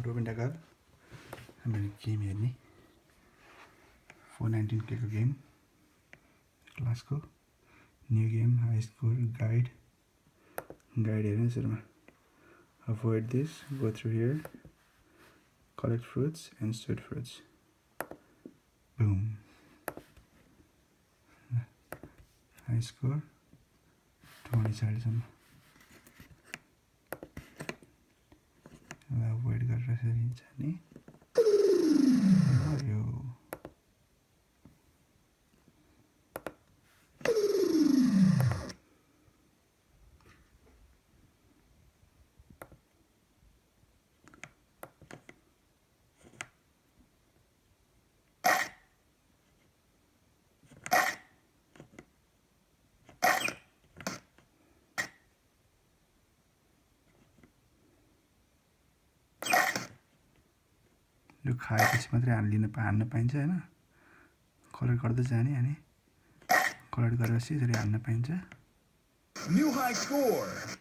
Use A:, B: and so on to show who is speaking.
A: Robin Dhakal. I'm game हेर्ने 419K को game क्लासको new game high score guide हेर्नु सुरुमा avoid this, go through here, collect fruits and sweet fruits. Boom. High score 20 सम्म avoid गरेर फेरि जाने यो यो खाएपछि मात्रै हान्न पाइन्छ हैन कलेक्ट गर्दै जाने अनि कलेक्ट गरेपछि यसरी हान्न पाइन्छ
B: New high score